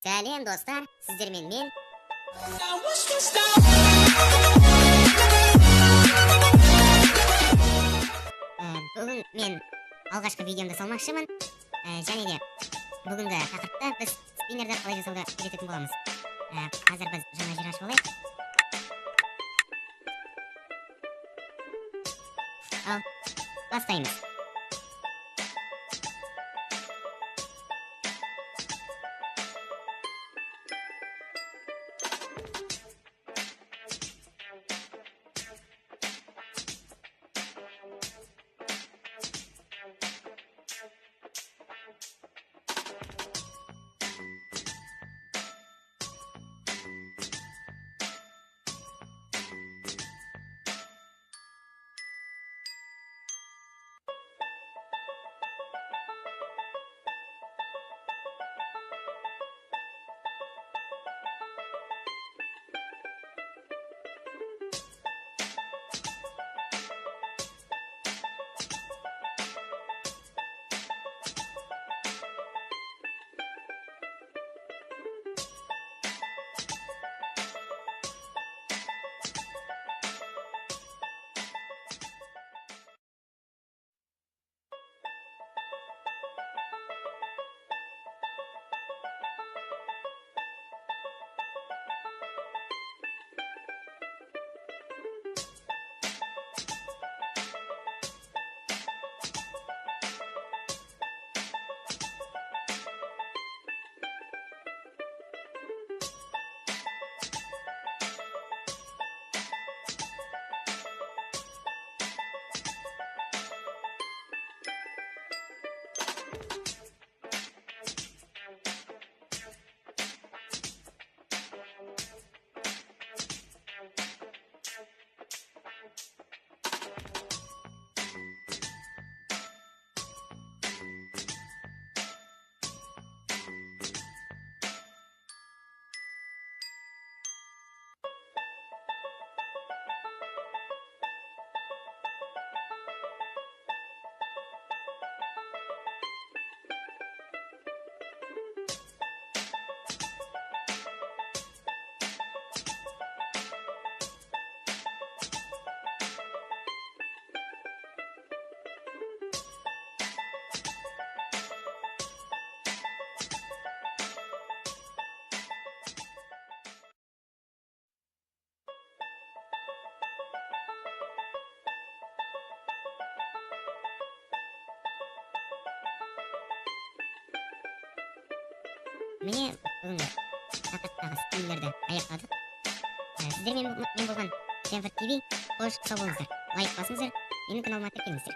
Сәлем достар, сіздермен мен. Бүгін мен алғашқы видеомды салмақшымын. Және де бүгінгі тақырыпта біз спиннерді қалай жасауды үйрететін боламыз. Қазір біз жаңа жер ашып алайық. Ал бастаймыз. Міне бүгінгі тақырыптағы спиннерді аяқтадық. Сіздермен мен болған Stanford TV. Қош сау болыңыздар. Лайк басыңыздар. Менің каналыма тіркеліңіздер.